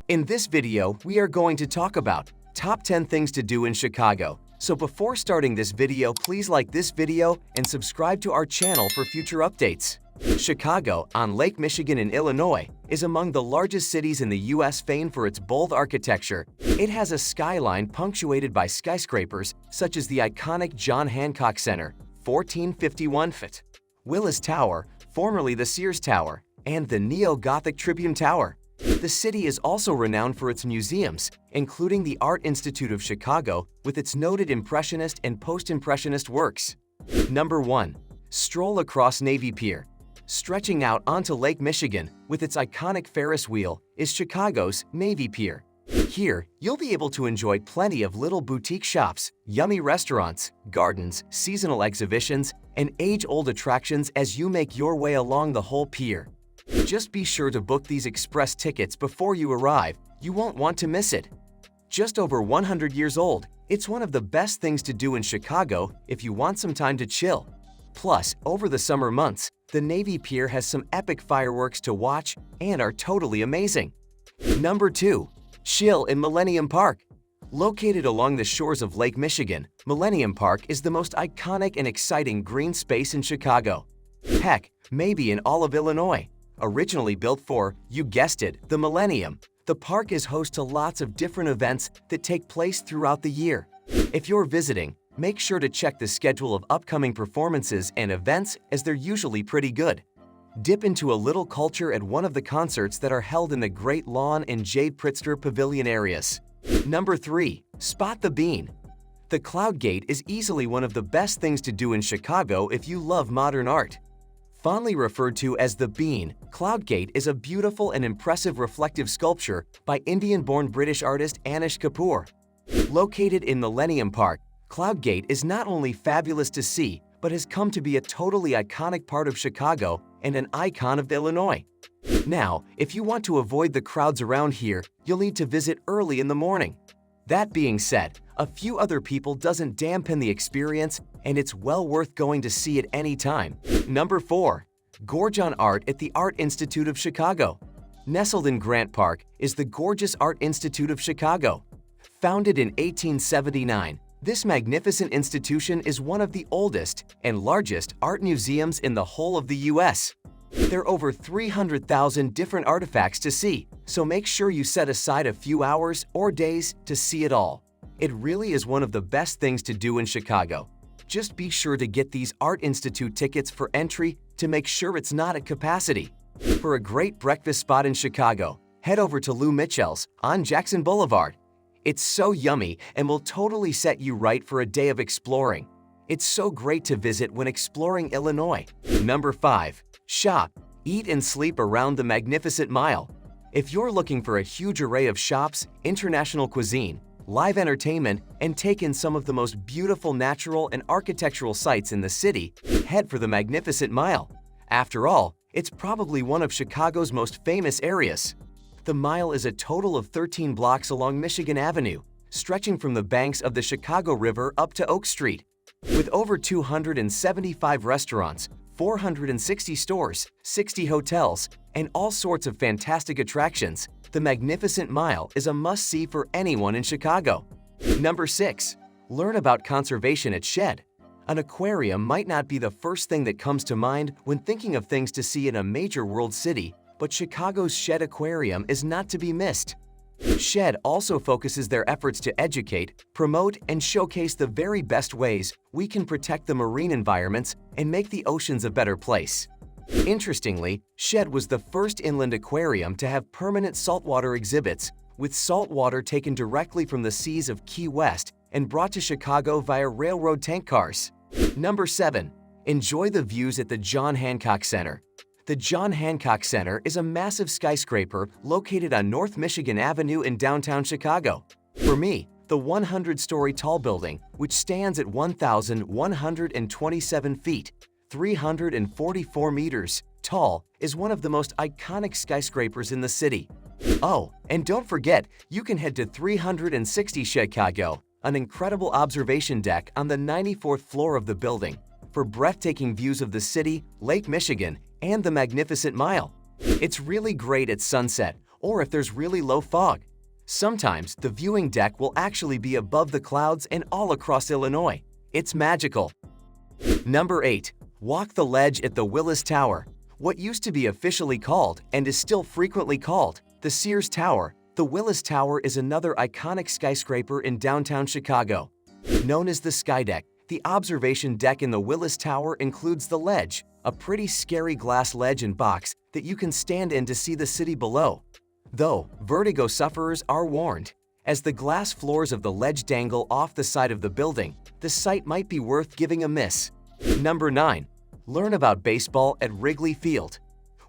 In this video, we are going to talk about top 10 things to do in Chicago. So before starting this video, please like this video and subscribe to our channel for future updates. Chicago, on Lake Michigan in Illinois, is among the largest cities in the U.S. famed for its bold architecture. It has a skyline punctuated by skyscrapers such as the iconic John Hancock Center, 1451 feet, Willis Tower, formerly the Sears Tower, and the Neo-Gothic Tribune Tower. The city is also renowned for its museums, including the Art Institute of Chicago with its noted Impressionist and Post-Impressionist works. Number 1. Stroll across Navy Pier. Stretching out onto Lake Michigan with its iconic Ferris wheel is Chicago's Navy Pier. Here, you'll be able to enjoy plenty of little boutique shops, yummy restaurants, gardens, seasonal exhibitions, and age-old attractions as you make your way along the whole pier. Just be sure to book these express tickets before you arrive. You won't want to miss it. Just over 100 years old, it's one of the best things to do in Chicago if you want some time to chill. Plus, over the summer months, the Navy Pier has some epic fireworks to watch and are totally amazing. Number 2. Chill in Millennium Park. Located along the shores of Lake Michigan, Millennium Park is the most iconic and exciting green space in Chicago. Heck, maybe in all of Illinois. Originally built for, you guessed it, the Millennium, the park is host to lots of different events that take place throughout the year. If you're visiting, make sure to check the schedule of upcoming performances and events as they're usually pretty good. Dip into a little culture at one of the concerts that are held in the Great Lawn and Jade Pritzker Pavilion areas. Number 3. Spot the Bean. The Cloud Gate is easily one of the best things to do in Chicago if you love modern art. Fondly referred to as the Bean, Cloud Gate is a beautiful and impressive reflective sculpture by Indian-born British artist Anish Kapoor. Located in Millennium Park, Cloud Gate is not only fabulous to see, but has come to be a totally iconic part of Chicago and an icon of Illinois. Now, if you want to avoid the crowds around here, you'll need to visit early in the morning. That being said, a few other people doesn't dampen the experience, and it's well worth going to see at any time. Number 4. Gorge on art at the Art Institute of Chicago. Nestled in Grant Park is the gorgeous Art Institute of Chicago. Founded in 1879, this magnificent institution is one of the oldest and largest art museums in the whole of the U.S. There are over 300,000 different artifacts to see, so make sure you set aside a few hours or days to see it all. It really is one of the best things to do in Chicago. Just be sure to get these Art Institute tickets for entry to make sure it's not at capacity. For a great breakfast spot in Chicago, head over to Lou Mitchell's on Jackson Boulevard. It's so yummy and will totally set you right for a day of exploring. It's so great to visit when exploring Illinois. Number 5. Shop, eat and sleep around the Magnificent Mile. If you're looking for a huge array of shops, international cuisine, live entertainment, and take in some of the most beautiful natural and architectural sights in the city, head for the Magnificent Mile. After all, it's probably one of Chicago's most famous areas. The Mile is a total of 13 blocks along Michigan Avenue, stretching from the banks of the Chicago River up to Oak Street. With over 275 restaurants, 460 stores, 60 hotels, and all sorts of fantastic attractions, the Magnificent Mile is a must-see for anyone in Chicago. Number 6. Learn about conservation at Shed. An aquarium might not be the first thing that comes to mind when thinking of things to see in a major world city, but Chicago's Shed Aquarium is not to be missed. Shed also focuses their efforts to educate, promote, and showcase the very best ways we can protect the marine environments and make the oceans a better place. Interestingly, Shed was the first inland aquarium to have permanent saltwater exhibits, with salt water taken directly from the seas of Key West and brought to Chicago via railroad tank cars. Number 7. Enjoy the views at the John Hancock Center. The John Hancock Center is a massive skyscraper located on North Michigan Avenue in downtown Chicago. For me, the 100-story tall building, which stands at 1,127 feet, 344 meters tall, is one of the most iconic skyscrapers in the city. Oh, and don't forget, you can head to 360 Chicago, an incredible observation deck on the 94th floor of the building, for breathtaking views of the city, Lake Michigan, and the Magnificent Mile. It's really great at sunset or if there's really low fog. Sometimes the viewing deck will actually be above the clouds and all across Illinois. It's magical. Number 8. Walk the ledge at the Willis Tower. What used to be officially called, and is still frequently called, the Sears Tower, the Willis Tower is another iconic skyscraper in downtown Chicago. Known as the Skydeck, the observation deck in the Willis Tower includes the ledge, a pretty scary glass ledge and box that you can stand in to see the city below. Though, vertigo sufferers are warned. As the glass floors of the ledge dangle off the side of the building, the sight might be worth giving a miss. Number 9. Learn about baseball at Wrigley Field.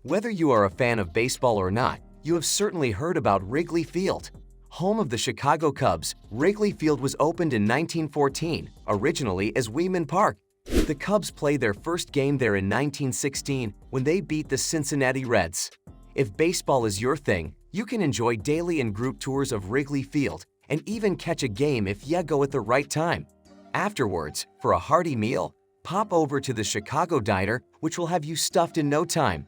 Whether you are a fan of baseball or not, you have certainly heard about Wrigley Field. Home of the Chicago Cubs, Wrigley Field was opened in 1914, originally as Millennium Park. The Cubs played their first game there in 1916 when they beat the Cincinnati Reds. If baseball is your thing, you can enjoy daily and group tours of Wrigley Field and even catch a game if you go at the right time. Afterwards, for a hearty meal, pop over to the Chicago Diner, which will have you stuffed in no time.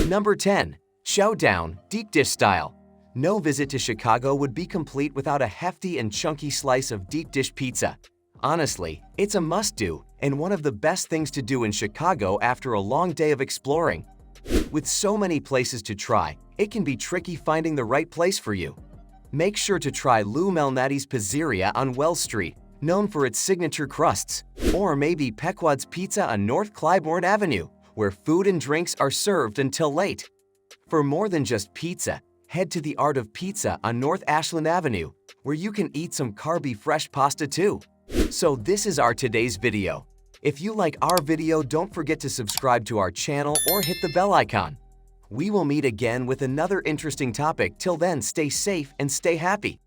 Number 10. Showdown, deep dish style. No visit to Chicago would be complete without a hefty and chunky slice of deep dish pizza. Honestly, it's a must-do and one of the best things to do in Chicago after a long day of exploring. With so many places to try, it can be tricky finding the right place for you. Make sure to try Lou Malnati's Pizzeria on Wells Street, known for its signature crusts, or maybe Pequod's Pizza on North Clybourne Avenue, where food and drinks are served until late. For more than just pizza, head to the Art of Pizza on North Ashland Avenue, where you can eat some carby fresh pasta too. So this is our today's video. If you like our video, don't forget to subscribe to our channel or hit the bell icon. We will meet again with another interesting topic. Till then, stay safe and stay happy.